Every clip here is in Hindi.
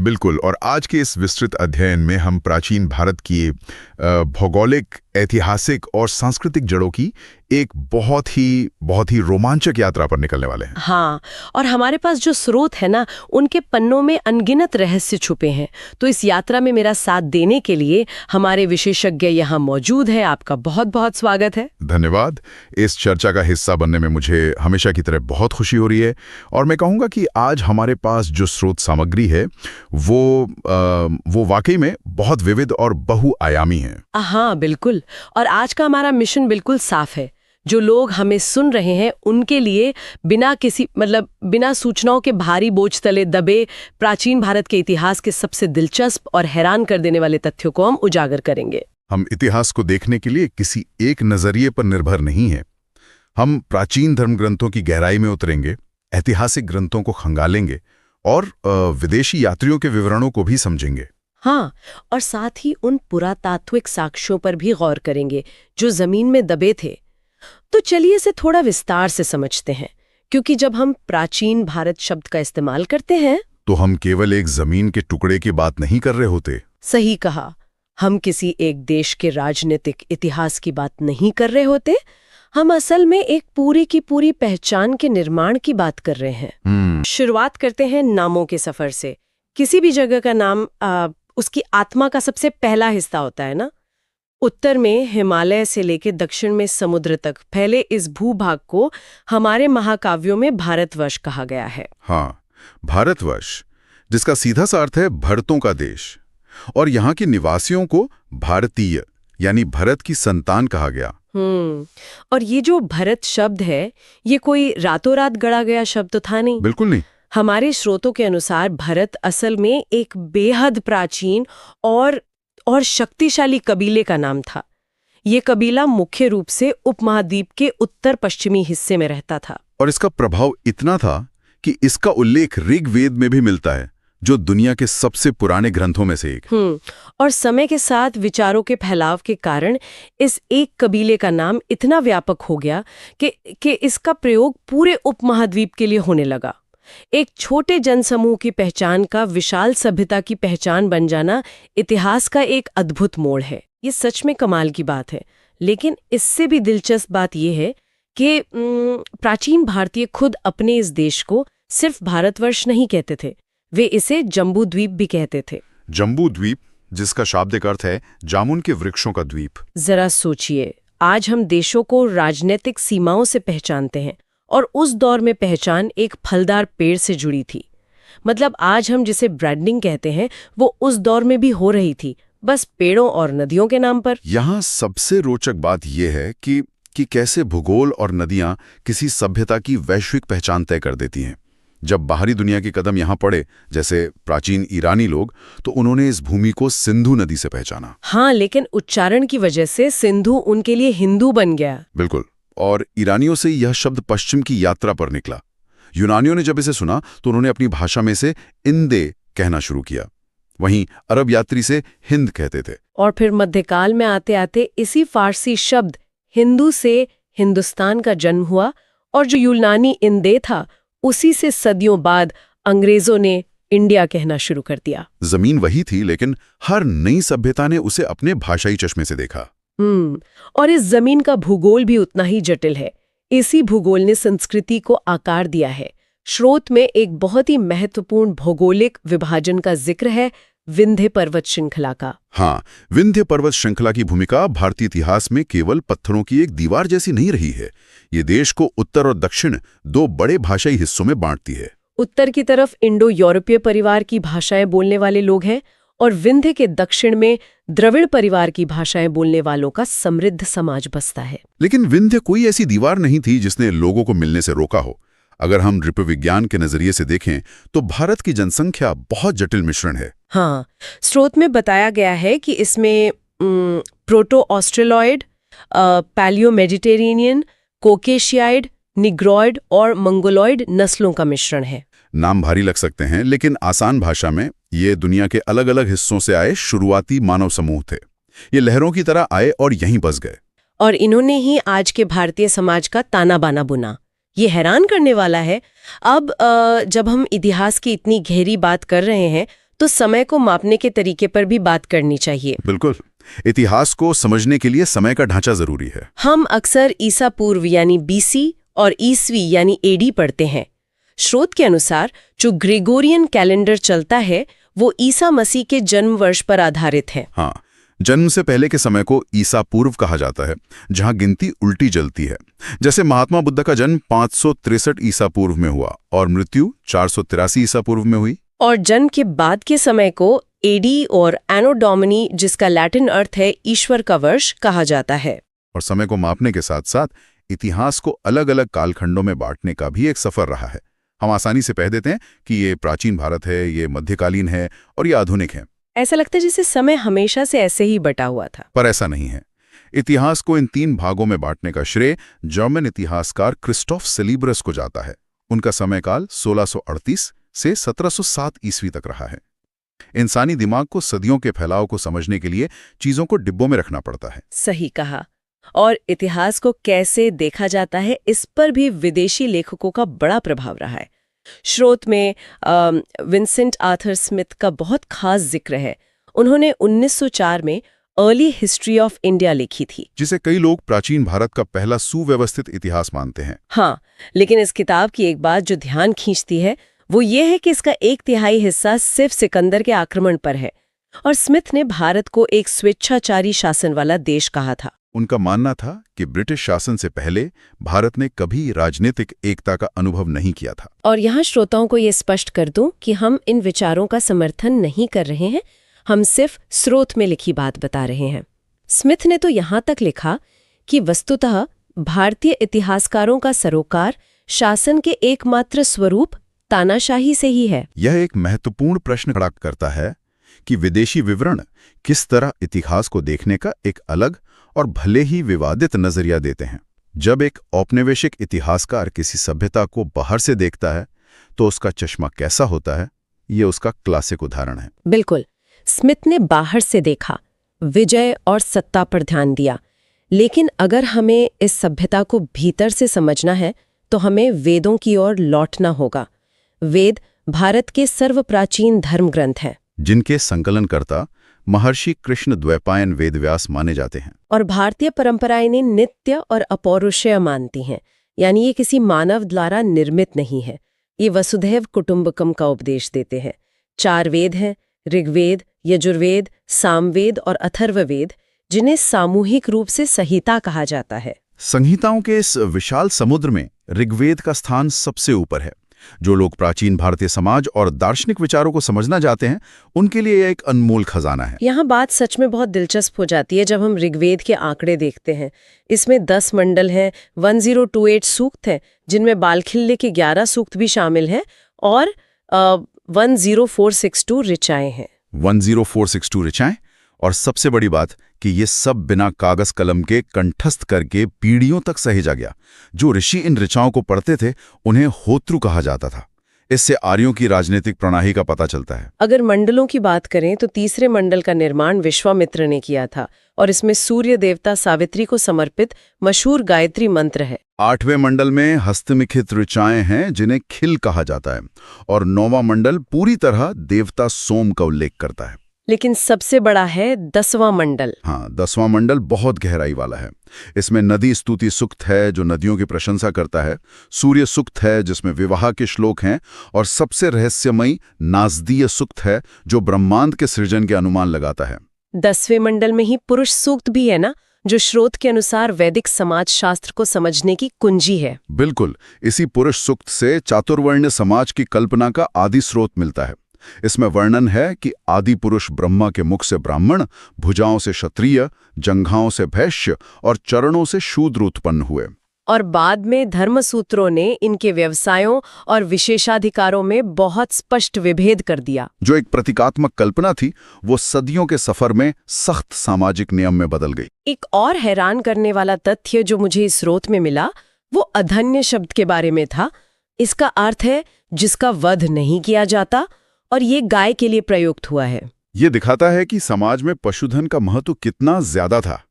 बिल्कुल। और आज के इस विस्तृत अध्ययन में हम प्राचीन भारत की भौगोलिक, ऐतिहासिक और सांस्कृतिक जड़ों की एक बहुत ही रोमांचक यात्रा पर निकलने वाले हैं। हाँ, और हमारे पास जो स्रोत है ना, उनके पन्नों में अनगिनत रहस्य छुपे हैं। तो इस यात्रा में मेरा साथ देने के लिए हमारे विशेषज्ञ यहाँ मौजूद है। आपका बहुत बहुत स्वागत है। धन्यवाद। इस चर्चा का हिस्सा बनने में मुझे हमेशा की तरह बहुत खुशी हो रही है। और मैं कहूँगा कि आज हमारे पास जो स्रोत सामग्री है वो वाकई में बहुत विविध और बहुआयामी है। हाँ बिल्कुल। और आज का हमारा मिशन बिल्कुल साफ है। जो लोग हमें सुन रहे हैं उनके लिए बिना सूचनाओं के भारी बोझ तले दबे प्राचीन भारत के इतिहास के सबसे दिलचस्प और हैरान कर देने वाले तथ्यों को हम उजागर करेंगे। हम इतिहास को देखने के लिए किसी एक नजरिए पर निर्भर नहीं हैं। हम प्राचीन धर्म ग्रंथों की गहराई में उतरेंगे, ऐतिहासिक ग्रंथों को खंगालेंगे और विदेशी यात्रियों के विवरणों को भी समझेंगे। हाँ, और साथ ही उन पुरातात्विक साक्ष्यों पर भी गौर करेंगे जो जमीन में दबे थे। तो चलिए इसे थोड़ा विस्तार से समझते हैं, क्योंकि जब हम प्राचीन भारत शब्द का इस्तेमाल करते हैं तो हम केवल एक जमीन के टुकड़े की बात नहीं कर रहे होते। सही कहा, हम किसी एक देश के राजनीतिक इतिहास की बात नहीं कर रहे होते। हम असल में एक पूरी की पूरी पहचान के निर्माण की बात कर रहे हैं। शुरुआत करते हैं नामों के सफर से। किसी भी जगह का नाम उसकी आत्मा का सबसे पहला हिस्सा होता है ना। उत्तर में हिमालय से लेकर दक्षिण में समुद्र तक फैले इस भूभाग को हमारे महाकाव्यों में भारतवर्ष कहा गया है। हाँ, भारतवर्ष, जिसका सीधा सा अर्थ है भरतों का देश। और यहाँ के निवासियों को भारतीय यानी भरत की संतान कहा गया। और ये जो भरत शब्द है, ये कोई रातों रात गढ़ा गया शब्द तो था नहीं। बिल्कुल नहीं। हमारे स्रोतों के अनुसार भरत असल में एक बेहद प्राचीन और शक्तिशाली कबीले का नाम था। ये कबीला मुख्य रूप से उपमहाद्वीप के उत्तर पश्चिमी हिस्से में रहता था। और इसका प्रभाव इतना था कि इसका उल्लेख ऋग्वेद में भी मिलता है, जो दुनिया के सबसे पुराने ग्रंथों में से एक। और समय के साथ विचारों के फैलाव के कारण इस एक कबीले का नाम इतना व्यापक हो गया कि इसका प्रयोग पूरे उपमहाद्वीप के लिए होने लगा। एक छोटे जनसमूह की पहचान का विशाल सभ्यता की पहचान बन जाना इतिहास का एक अद्भुत मोड़ है। ये सच में कमाल की बात है। लेकिन इससे भी दिलचस्प बात यह है कि प्राचीन भारतीय खुद अपने इस देश को सिर्फ भारतवर्ष नहीं कहते थे, वे इसे जम्बू द्वीप भी कहते थे। जम्बू द्वीप, जिसका शाब्दिक अर्थ है जामुन के वृक्षों का द्वीप। जरा सोचिए, आज हम देशों को राजनीतिक सीमाओं से पहचानते हैं और उस दौर में पहचान एक फलदार पेड़ से जुड़ी थी। मतलब आज हम जिसे ब्रांडिंग कहते हैं, वो उस दौर में भी हो रही थी, बस पेड़ों और नदियों के नाम पर। यहाँ सबसे रोचक बात यह है कि कैसे भूगोल और नदियाँ किसी सभ्यता की वैश्विक पहचान तय कर देती हैं। जब बाहरी दुनिया के कदम यहाँ पड़े, जैसे प्राचीन ईरानी लोग, तो उन्होंने इस भूमि को सिंधु नदी से पहचाना। हाँ, लेकिन उच्चारण की वजह से सिंधु उनके लिए हिंदू बन गया। बिल्कुल। और ईरानियों से यह शब्द पश्चिम की यात्रा पर निकला। यूनानियों ने जब इसे सुना तो उन्होंने अपनी भाषा में से इंदे कहना शुरू किया। वहीं अरब यात्री से हिंद कहते थे। और फिर मध्यकाल में आते आते इसी फारसी शब्द हिंदू से हिंदुस्तान का जन्म हुआ, और जो यूनानी इंदे था, उसी से सदियों बाद अंग्रेजों ने इंडिया कहना शुरू कर दिया। जमीन वही थी, लेकिन हर नई सभ्यता ने उसे अपने भाषाई चश्मे से देखा। और इस जमीन का भूगोल भी उतना ही जटिल है। इसी भूगोल ने संस्कृति को आकार दिया है। स्रोत में एक बहुत ही महत्वपूर्ण भौगोलिक विभाजन का जिक्र है, विंध्य पर्वत श्रृंखला का। हाँ, विंध्य पर्वत श्रृंखला की भूमिका भारतीय इतिहास में केवल पत्थरों की एक दीवार जैसी नहीं रही है। ये देश को उत्तर और दक्षिण दो बड़े भाषाई हिस्सों में बांटती है। उत्तर की तरफ इंडो यूरोपीय परिवार की भाषाएं बोलने वाले लोग हैं, और विंध्य के दक्षिण में द्रविड़ परिवार की भाषाएं बोलने वालों का समृद्ध समाज बसता है। लेकिन विंध्य कोई ऐसी दीवार नहीं थी जिसने लोगों को मिलने से रोका हो। अगर हम नृविज्ञान के नजरिए से देखें तो भारत की जनसंख्या बहुत जटिल मिश्रण है। हाँ, स्रोत में बताया गया है कि इसमें proto Australoid, paleo Mediterranean, Caucasoid, Negroid और मंगोलॉयड नस्लों का मिश्रण है। नाम भारी लग सकते हैं, लेकिन आसान भाषा में ये दुनिया के अलग अलग हिस्सों से आए शुरुआती मानव समूह थे। ये लहरों की तरह आए और यहीं बस गए। और इन्होंने ही आज के भारतीय समाज का ताना बाना बुना। ये हैरान करने वाला है। अब जब हम इतिहास की इतनी गहरी बात कर रहे हैं तो समय को मापने के तरीके पर भी बात करनी चाहिए। बिल्कुल। इतिहास को समझने के लिए समय का ढांचा जरूरी है। हम अक्सर ईसा पूर्व यानी बीसी और ईसवी यानी एडी पढ़ते हैं। स्रोत के अनुसार जो ग्रेगोरियन कैलेंडर चलता है वो ईसा मसीह के जन्म वर्ष पर आधारित है। हाँ, जन्म से पहले के समय को ईसा पूर्व कहा जाता है, जहां गिनती उल्टी चलती है। जैसे महात्मा बुद्ध का जन्म 563 ईसा पूर्व में हुआ और मृत्यु 483 ईसा पूर्व में हुई। और जन्म के बाद के समय को एडी और एनो डोमिनी, जिसका लैटिन अर्थ है ईश्वर का वर्ष, कहा जाता है। और समय को मापने के साथ साथ इतिहास को अलग अलग कालखंडों में बांटने का भी एक सफर रहा है। हम आसानी से कह देते हैं कि ये प्राचीन भारत है, ये मध्यकालीन है और ये आधुनिक है। ऐसा लगता है जैसे समय हमेशा से ऐसे ही बटा हुआ था। पर ऐसा नहीं है। इतिहास को इन 3 भागों में बांटने का श्रेय जर्मन इतिहासकार क्रिस्टोफ सेलिब्रस को जाता है। उनका समयकाल 1638 से 1707 ईस्वी तक रहा है। इंसानी दिमाग को सदियों के फैलाव को समझने के लिए चीजों को डिब्बों में रखना पड़ता है। सही कहा। और इतिहास को कैसे देखा जाता है, इस पर भी विदेशी लेखकों का बड़ा प्रभाव रहा है। स्रोत में विंसेंट आर्थर स्मिथ का बहुत खास जिक्र है। उन्होंने 1904 में अर्ली हिस्ट्री ऑफ इंडिया लिखी थी, जिसे कई लोग प्राचीन भारत का पहला सुव्यवस्थित इतिहास मानते हैं। हाँ, लेकिन इस किताब की एक बात जो ध्यान खींचती है वो ये है कि इसका 1/3 हिस्सा सिर्फ सिकंदर के आक्रमण पर है। और स्मिथ ने भारत को एक स्वेच्छाचारी शासन वाला देश कहा था। उनका मानना था कि ब्रिटिश शासन से पहले भारत ने कभी राजनीतिक एकता का अनुभव नहीं किया था। और यहाँ श्रोताओं को ये स्पष्ट कर दूं कि हम इन विचारों का समर्थन नहीं कर रहे हैं, हम सिर्फ स्रोत में लिखी बात बता रहे हैं। स्मिथ ने तो यहाँ तक लिखा कि वस्तुतः भारतीय इतिहासकारों का सरोकार शासन के एकमात्र स्वरूप तानाशाही से ही है। यह एक महत्वपूर्ण प्रश्न खड़ा करता है कि विदेशी विवरण किस तरह इतिहास को देखने का एक अलग और भले ही विवादित नजरिया देते हैं। जब एक औपनिवेशिक इतिहासकार किसी सभ्यता को बाहर से देखता है तो उसका चश्मा कैसा होता है, ये उसका क्लासिक उदाहरण है। बिल्कुल। स्मिथ ने बाहर से देखा, विजय और सत्ता पर ध्यान दिया। लेकिन अगर हमें इस सभ्यता को भीतर से समझना है तो हमें वेदों की ओर लौटना होगा। वेद भारत के सर्वप्राचीन धर्म ग्रंथ हैं, जिनके संकलनकर्ता महर्षि कृष्ण द्वैपायन वेदव्यास माने जाते हैं। और भारतीय परंपराएं इन्हें नित्य और अपौरुषेय मानती हैं, यानी ये किसी मानव द्वारा निर्मित नहीं है। ये वसुधैव कुटुंबकम का उपदेश देते हैं। 4 वेद हैं, ऋग्वेद, यजुर्वेद, सामवेद और अथर्ववेद, जिन्हें सामूहिक रूप से संहिता कहा जाता है। संहिताओं के इस विशाल समुद्र में ऋग्वेद का स्थान सबसे ऊपर है। जो लोग प्राचीन भारतीय समाज और दार्शनिक विचारों को समझना चाहते हैं, उनके लिए यह एक अनमोल खजाना है। यहाँ बात सच में बहुत दिलचस्प हो जाती है जब हम ऋग्वेद के आंकड़े देखते हैं। इसमें 10 मंडल हैं, 1028 सूक्त हैं, जिनमें बालखिल्य के 11 सूक्त भी शामिल हैं, और 10462 ऋचाएं हैं। 10462 ऋचाएं, और सबसे बड़ी बात कि ये सब बिना कागज कलम के कंठस्थ करके पीढ़ियों तक सहेजा गया। जो ऋषि इन ऋचाओं को पढ़ते थे उन्हें होत्रु कहा जाता था। इससे आर्यों की राजनीतिक प्रणाली का पता चलता है। अगर मंडलों की बात करें तो तीसरे मंडल का निर्माण विश्वामित्र ने किया था, और इसमें सूर्य देवता सावित्री को समर्पित मशहूर गायत्री मंत्र है। 8वें मंडल में हस्तलिखित ऋचाएं हैं, जिन्हें खिल कहा जाता है, और 9वां मंडल पूरी तरह देवता सोम का उल्लेख करता है। लेकिन सबसे बड़ा है 10वां मंडल। हाँ, 10वां मंडल बहुत गहराई वाला है। इसमें नदी स्तुति सूक्त है, जो नदियों की प्रशंसा करता है। सूर्य सूक्त है, जिसमें विवाह के श्लोक हैं, और सबसे रहस्यमयी नासदीय सूक्त है, जो ब्रह्मांड के सृजन के अनुमान लगाता है। 10वें मंडल में ही पुरुष सूक्त भी है ना, जो स्रोत के अनुसार वैदिक समाज शास्त्र को समझने की कुंजी है। बिल्कुल, इसी पुरुष सूक्त से चातुर्वर्ण्य समाज की कल्पना का आदि स्रोत मिलता है। इसमें वर्णन है कि आदि पुरुष ब्रह्मा के मुख से ब्राह्मण, भुजाओं से क्षत्रिय, जंघाओं से वैश्य और चरणों से शूद्र उत्पन्न हुए। और बाद में धर्मसूत्रों ने इनके व्यवसायों और विशेषाधिकारों में बहुत स्पष्ट विभेद कर दिया। जो एक प्रतीकात्मक कल्पना थी, वो सदियों के सफर में सख्त सामाजिक नियम में बदल गई। एक और हैरान करने वाला तथ्य जो मुझे इस स्रोत में मिला, वो अधन्य शब्द के बारे में था। इसका अर्थ है जिसका वध नहीं किया जाता, और ये गाय के लिए प्रयुक्त हुआ है। ये दिखाता है कि समाज में पशुधन का महत्व कितना ज्यादा था।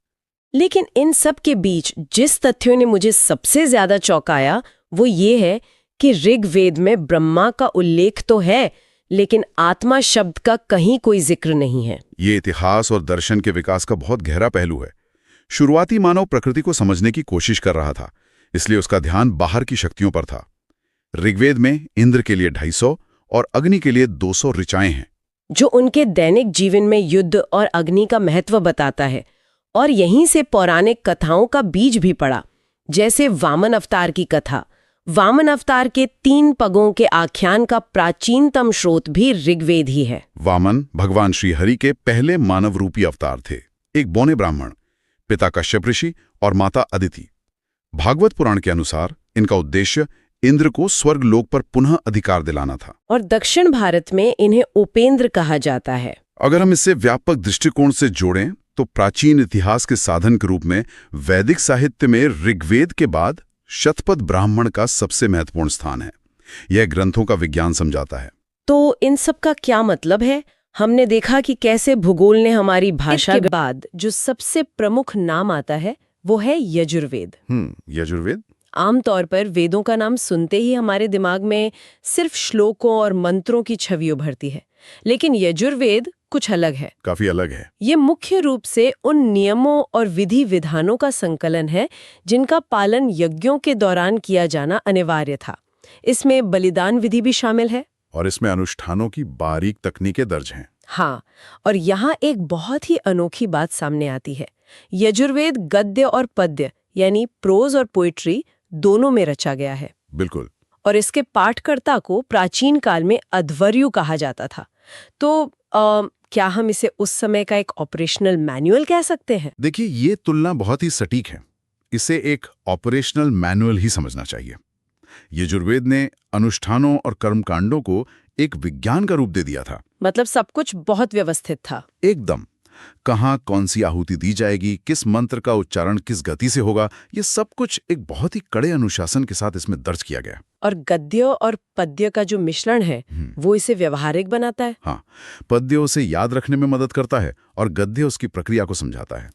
लेकिन इन सब के बीच जिस तथ्यों ने मुझे सबसे ज्यादा चौंकाया वो ये है कि ऋग्वेद में ब्रह्मा का उल्लेख तो है, लेकिन आत्मा शब्द का कहीं कोई जिक्र नहीं है। ये इतिहास और दर्शन के विकास का बहुत गहरा पहलू है। शुरुआती मानव प्रकृति को समझने की कोशिश कर रहा था, इसलिए उसका ध्यान बाहर की शक्तियों पर था। ऋग्वेद में इंद्र के लिए 250 और अग्नि के लिए 200 ऋचाएं हैं, जो उनके दैनिक जीवन में युद्ध और अग्नि का महत्व बताता है। और यहीं से पौराणिक कथाओं का बीज भी पड़ा, जैसे वामन अवतार की कथा। वामन अवतार के 3 पगों के आख्यान का प्राचीनतम स्रोत भी ऋग्वेद ही है। वामन भगवान श्री हरि के पहले मानव रूपी अवतार थे, एक बौने ब्राह्मण, पिता कश्यप ऋषि और माता अदिति। भागवत पुराण के अनुसार इनका उद्देश्य इंद्र को स्वर्ग लोक पर पुनः अधिकार दिलाना था। और दक्षिण भारत में इन्हें उपेंद्र कहा जाता है। अगर हम इसे व्यापक दृष्टिकोण से जोड़ें तो प्राचीन इतिहास के साधन के रूप में वैदिक साहित्य में ऋग्वेद के बाद शतपथ ब्राह्मण का सबसे महत्वपूर्ण स्थान है। यह ग्रंथों का विज्ञान समझाता है। तो इन सब का क्या मतलब है? हमने देखा कि कैसे भूगोल ने हमारी भाषा के बाद जो सबसे प्रमुख नाम आता है वो है यजुर्वेद। यजुर्वेद। आमतौर पर वेदों का नाम सुनते ही हमारे दिमाग में सिर्फ श्लोकों और मंत्रों की छवि उभरती है, लेकिन यजुर्वेद कुछ अलग है, काफी अलग है। ये मुख्य रूप से उन नियमों और विधि विधानों का संकलन है जिनका पालन यज्ञों के दौरान किया जाना अनिवार्य था। इसमें बलिदान विधि भी शामिल है और इसमें अनुष्ठानों की बारीक तकनीकें दर्ज हैं। हाँ, और यहाँ एक बहुत ही अनोखी बात सामने आती है। यजुर्वेद गद्य और पद्य यानी प्रोज और पोइट्री दोनों में रचा गया है। बिल्कुल। और इसके पाठकर्ता को प्राचीन काल में अध्वर्यु कहा जाता था। तो क्या हम इसे उस समय का एक ऑपरेशनल मैनुअल कह सकते हैं? देखिए, ये तुलना बहुत ही सटीक है। इसे एक ऑपरेशनल मैनुअल ही समझना चाहिए। यजुर्वेद ने अनुष्ठानों और कर्मकांडों को एक विज्ञान का रूप दे दिया था। मतलब सब कुछ बहुत व्यवस्थित था। एकदम। कहाँ कौन सी आहुति दी जाएगी, किस मंत्र का उच्चारण किस गति से होगा, ये सब कुछ एक बहुत ही कड़े अनुशासन के साथ इसमें दर्ज किया गया। और गद्य और पद्य का जो मिश्रण है वो इसे व्यवहारिक बनाता है। हाँ, पद्य उसे याद रखने में मदद करता है और गद्य उसकी प्रक्रिया को समझाता है।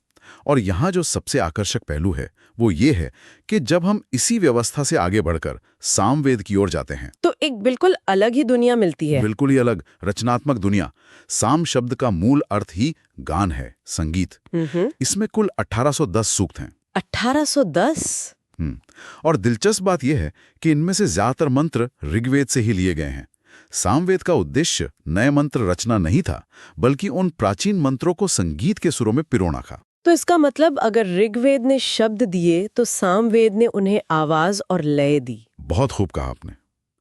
और यहाँ जो सबसे आकर्षक पहलू है वो ये है कि जब हम इसी व्यवस्था से आगे बढ़कर सामवेद की ओर जाते हैं तो एक बिल्कुल अलग ही दुनिया मिलती है। बिल्कुल ही अलग, रचनात्मक दुनिया। साम शब्द का मूल अर्थ ही गान है, संगीत। इसमें कुल 1810 सूक्त हैं। 1810? और दिलचस्प बात यह है कि इनमें से ज्यादातर मंत्र ऋग्वेद से ही लिए गए हैं। सामवेद का उद्देश्य नए मंत्र रचना नहीं था, बल्कि उन प्राचीन मंत्रों को संगीत के सुरों में पिरोना था। तो इसका मतलब अगर ऋग्वेद ने शब्द दिए तो सामवेद ने उन्हें आवाज और लय दी। बहुत खूब कहा आपने,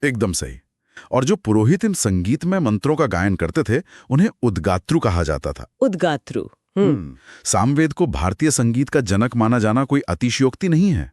एकदम सही। और जो पुरोहित इन संगीत में मंत्रों का गायन करते थे उन्हें उद्गात्रु कहा जाता था। उद्गात्रु। सामवेद को भारतीय संगीत का जनक माना जाना कोई अतिशयोक्ति नहीं है।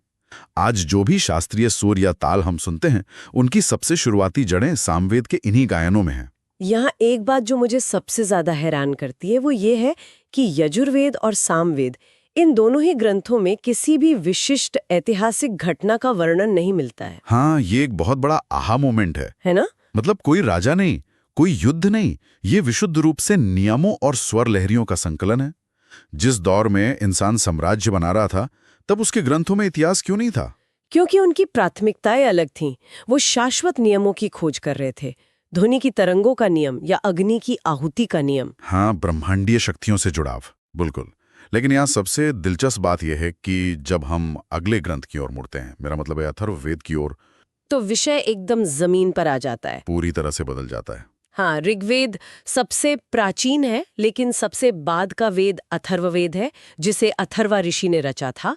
आज जो भी शास्त्रीय सुर या ताल हम सुनते हैं उनकी सबसे शुरुआती जड़ें सामवेद के इन्हीं गायनों में हैं। यहाँ एक बात जो मुझे सबसे ज्यादा हैरान करती है वो ये है कि यजुर्वेद और सामवेद इन दोनों ही ग्रंथों में किसी भी विशिष्ट ऐतिहासिक घटना का वर्णन नहीं मिलता है। हाँ, ये एक बहुत बड़ा आहा मोमेंट है ना? मतलब कोई राजा नहीं, कोई युद्ध नहीं, ये विशुद्ध रूप से नियमों और स्वर लहरियों का संकलन है। जिस दौर में इंसान साम्राज्य बना रहा था तब उसके ग्रंथों में इतिहास क्यों नहीं था? क्योंकि उनकी प्राथमिकताएं अलग थीं। वो शाश्वत नियमों की खोज कर रहे थे, ध्वनि की तरंगों का नियम या अग्नि की आहुति का नियम। हाँ, ब्रह्मांडीय शक्तियों से जुड़ाव। बिल्कुल। लेकिन यहाँ सबसे दिलचस्प बात यह है कि जब हम अगले ग्रंथ की ओर मुड़ते हैं, मेरा मतलब है अथर्ववेद की ओर, तो विषय एकदम जमीन पर आ जाता है, पूरी तरह से बदल जाता है। हाँ, ऋग्वेद सबसे प्राचीन है, लेकिन सबसे बाद का वेद अथर्ववेद है, जिसे अथर्वा ऋषि ने रचा था।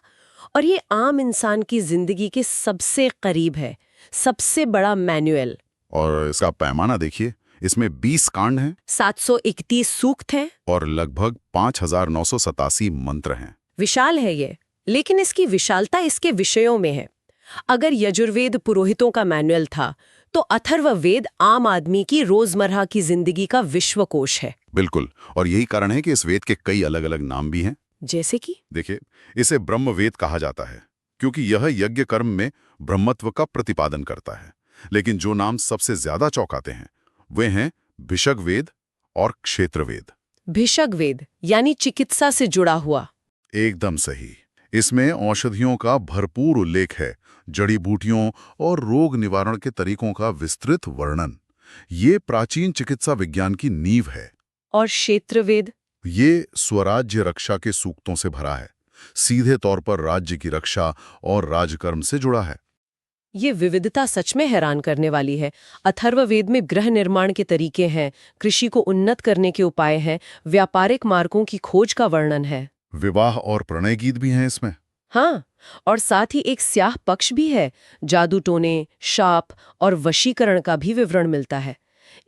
और ये आम इंसान की जिंदगी के सबसे करीब है, सबसे बड़ा मैनुअल। और इसका पैमाना देखिए, इसमें 20 कांड हैं, 731 सूक्त हैं और लगभग 5987 मंत्र हैं। विशाल है ये, लेकिन इसकी विशालता इसके विषयों में है। अगर यजुर्वेद पुरोहितों का मैनुअल था तो अथर्ववेद आम आदमी की रोजमर्रा की जिंदगी का विश्वकोश है। बिल्कुल। और यही कारण है कि इस वेद के कई अलग अलग नाम भी हैं। जैसे कि देखिए, इसे ब्रह्मवेद कहा जाता है क्योंकि यह यज्ञ कर्म में ब्रह्मत्व का प्रतिपादन करता है। लेकिन जो नाम सबसे ज्यादा चौंकाते हैं वे हैं भिषग्वेद और क्षेत्रवेद। भिषग्वेद यानी चिकित्सा से जुड़ा हुआ। एकदम सही। इसमें औषधियों का भरपूर उल्लेख है, जड़ी बूटियों और रोग निवारण के तरीकों का विस्तृत वर्णन। ये प्राचीन चिकित्सा विज्ञान की नींव है। और क्षेत्रवेद? ये स्वराज्य रक्षा के सूक्तों से भरा है, सीधे तौर पर राज्य की रक्षा और राजकर्म से जुड़ा है। ये विविधता सच में हैरान करने वाली है। अथर्ववेद में गृह निर्माण के तरीके हैं, कृषि को उन्नत करने के उपाय हैं, व्यापारिक मार्गों की खोज का वर्णन है। विवाह और प्रणय गीत भी हैं इसमें। हाँ, और साथ ही एक स्याह पक्ष भी है। जादू टोने, शाप और वशीकरण का भी विवरण मिलता है।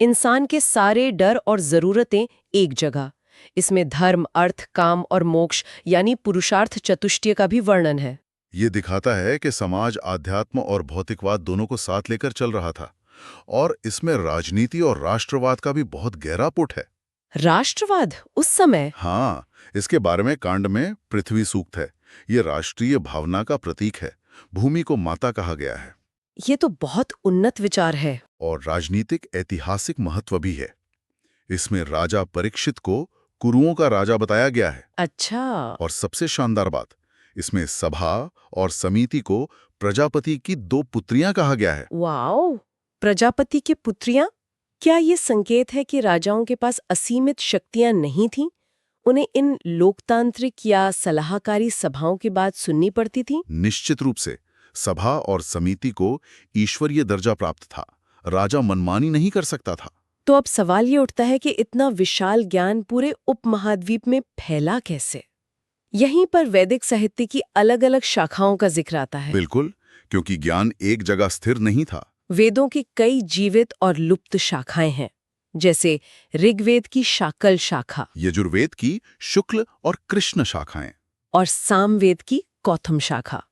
इंसान के सारे डर और जरूरतें एक जगह। इसमें धर्म, अर्थ, काम और मोक्ष यानी पुरुषार्थ चतुष्टय का भी वर्णन है। ये दिखाता है कि समाज आध्यात्म और भौतिकवाद दोनों को साथ लेकर चल रहा था, और इसमें राजनीति और राष्ट्रवाद का भी बहुत गहरा पुट है। राष्ट्रवाद उस समय? हाँ, इसके बारे में कांड में पृथ्वी सूक्त है। ये राष्ट्रीय भावना का प्रतीक है। भूमि को माता कहा गया है। ये तो बहुत उन्नत विचार है। और राजनीतिक ऐतिहासिक महत्व भी है। इसमें राजा परीक्षित को कुरुओं का राजा बताया गया है। अच्छा। और सबसे शानदार बात, इसमें सभा और समिति को प्रजापति की 2 पुत्रियां कहा गया है। वाओ, प्रजापति की पुत्रियां? क्या ये संकेत है कि राजाओं के पास असीमित शक्तियां नहीं थीं? उन्हें इन लोकतांत्रिक या सलाहकारी सभाओं की बात सुननी पड़ती थी? निश्चित रूप से सभा और समिति को ईश्वरीय दर्जा प्राप्त था। राजा मनमानी नहीं कर सकता था। तो अब सवाल ये उठता है कि इतना विशाल ज्ञान पूरे उपमहाद्वीप में फैला कैसे? यहीं पर वैदिक साहित्य की अलग-अलग शाखाओं का जिक्र आता है। बिल्कुल, क्योंकि ज्ञान एक जगह स्थिर नहीं था। वेदों की कई जीवित और लुप्त शाखाएं हैं, जैसे ऋग्वेद की शाकल शाखा, यजुर्वेद की शुक्ल और कृष्ण शाखाएं, और सामवेद की कौथम शाखा।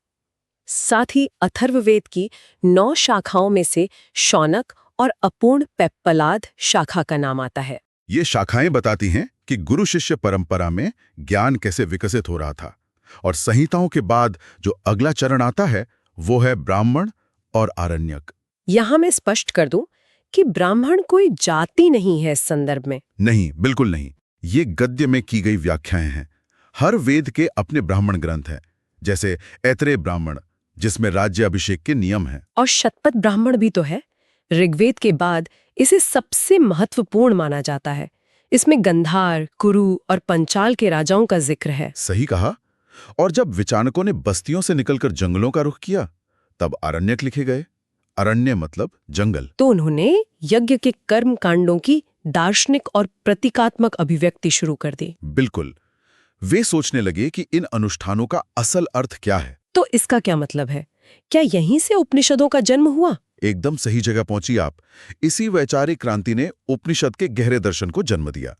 साथ ही अथर्ववेद की 9 शाखाओं में से शौनक और अपूर्ण पेप्पलाद शाखा का नाम आता है। ये शाखाएं बताती हैं कि गुरु शिष्य परंपरा में ज्ञान कैसे विकसित हो रहा था। और संहिताओं के बाद जो अगला चरण आता है वो है ब्राह्मण और आरण्यक। यहाँ मैं स्पष्ट कर दूं कि ब्राह्मण कोई जाति नहीं है इस संदर्भ में। नहीं, बिल्कुल नहीं। ये गद्य में की गई व्याख्याएं हैं। हर वेद के अपने ब्राह्मण ग्रंथ हैं, जैसे ऐतरेय ब्राह्मण जिसमें राज्य अभिषेक के नियम हैं। और शतपथ ब्राह्मण भी तो है। ऋग्वेद के बाद इसे सबसे महत्वपूर्ण माना जाता है। इसमें गंधार, कुरु और पंचाल के राजाओं का जिक्र है। सही कहा। और जब विचारकों ने बस्तियों से निकलकर जंगलों का रुख किया, तब आरण्यक लिखे गए। अरण्य मतलब जंगल। तो उन्होंने यज्ञ के कर्म कांडों की दार्शनिक और प्रतीकात्मक अभिव्यक्ति शुरू कर दी। बिल्कुल। वे सोचने लगे कि इन अनुष्ठानों का असल अर्थ क्या है। तो इसका क्या मतलब है? क्या यहीं से उपनिषदों का जन्म हुआ? एकदम सही जगह पहुंची आप। इसी वैचारिक क्रांति ने उपनिषद के गहरे दर्शन को जन्म दिया।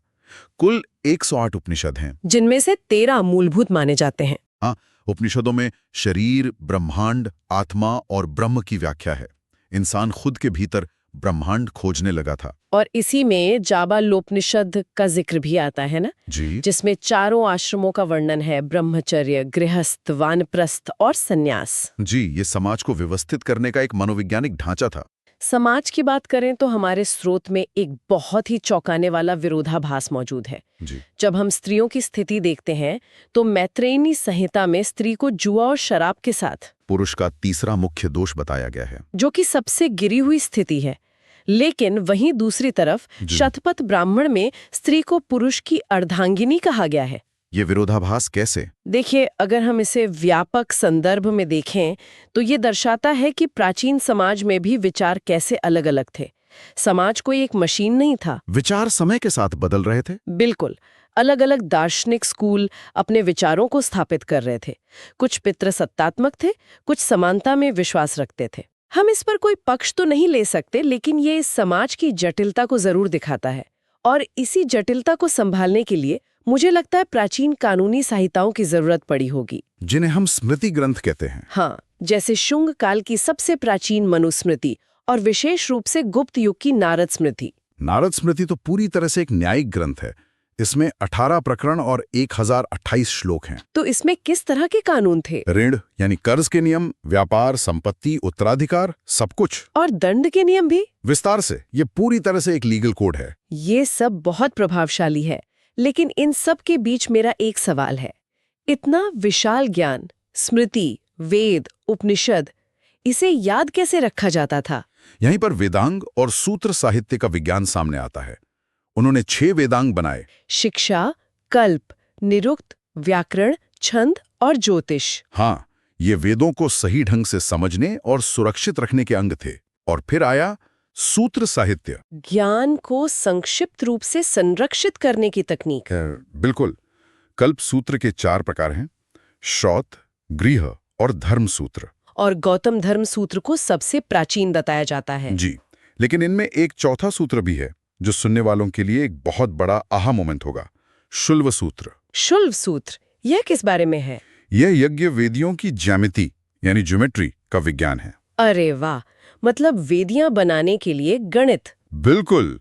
कुल 108 उपनिषद हैं, जिनमें से 13 मूलभूत माने जाते हैं। हाँ, उपनिषदों में शरीर, ब्रह्मांड, आत्मा और ब्रह्म की व्याख्या है। इंसान खुद के भीतर ब्रह्मांड खोजने लगा था। और इसी में जाबालोपनिषद का जिक्र भी आता है ना, जी, जिसमें 4 आश्रमों का वर्णन है, ब्रह्मचर्य, गृहस्थ, वानप्रस्थ और सन्यास। जी, ये समाज को व्यवस्थित करने का एक मनोवैज्ञानिक ढांचा था। समाज की बात करें तो हमारे स्रोत में एक बहुत ही चौंकाने वाला विरोधाभास मौजूद है। जी, जब हम स्त्रियों की स्थिति देखते हैं तो मैत्रेयनी संहिता में स्त्री को जुआ और शराब के साथ पुरुष का तीसरा मुख्य दोष बताया गया है, जो कि सबसे गिरी हुई स्थिति है। लेकिन वहीं दूसरी तरफ शतपथ ब्राह्मण में स्त्री को पुरुष की अर्धांगिनी कहा गया है। ये विरोधाभास कैसे? देखिए, अगर हम इसे व्यापक संदर्भ में देखें तो ये दर्शाता है कि प्राचीन समाज में भी विचार कैसे अलग-अलग थे। समाज कोई एक मशीन नहीं था। विचार समय के साथ बदल रहे थे। बिल्कुल। अलग-अलग दार्शनिक स्कूल अपने विचारों को स्थापित कर रहे थे। कुछ पितृसत्तात्मक थे, कुछ समानता में विश्वास रखते थे। हम इस पर कोई पक्ष तो नहीं ले सकते, लेकिन ये इस समाज की जटिलता को जरूर दिखाता है। और इसी जटिलता को संभालने के लिए मुझे लगता है प्राचीन कानूनी संहिताओं की जरूरत पड़ी होगी, जिन्हें हम स्मृति ग्रंथ कहते हैं। हाँ, जैसे शुंग काल की सबसे प्राचीन मनुस्मृति और विशेष रूप से गुप्त युग की नारद स्मृति। नारद स्मृति तो पूरी तरह से एक न्यायिक ग्रंथ है। इसमें 18 प्रकरण और 1028 श्लोक हैं। तो इसमें किस तरह के कानून थे? ऋण यानी कर्ज के नियम, व्यापार, संपत्ति, उत्तराधिकार, सब कुछ। और दंड के नियम भी विस्तार से। ये पूरी तरह से एक लीगल कोड है। ये सब बहुत प्रभावशाली है, लेकिन इन सब के बीच मेरा एक सवाल है। इतना विशाल ज्ञान, स्मृति, वेद, उपनिषद, इसे याद कैसे रखा जाता था? यहीं पर वेदांग और सूत्र साहित्य का विज्ञान सामने आता है। उन्होंने 6 वेदांग बनाए। शिक्षा, कल्प, निरुक्त, व्याकरण, छंद और ज्योतिष। हाँ, ये वेदों को सही ढंग से समझने और सुरक्षित रखने के अंग थे। और फिर आया सूत्र साहित्य। ज्ञान को संक्षिप्त रूप से संरक्षित करने की तकनीक। बिल्कुल। कल्प सूत्र के 4 प्रकार हैं: श्रौत, गृह और धर्म सूत्र। और गौतम धर्म सूत्र को सबसे प्राचीन बताया जाता है। जी, लेकिन इनमें एक चौथा सूत्र भी है जो सुनने वालों के लिए एक बहुत बड़ा आहा मोमेंट होगा: शुल्व सूत्र। शुल्व सूत्र, यह किस बारे में है? यह यज्ञ वेदियों की ज्यामिति यानी ज्योमेट्री का विज्ञान है। अरे वाह, मतलब वेदियां बनाने के लिए गणित। बिल्कुल,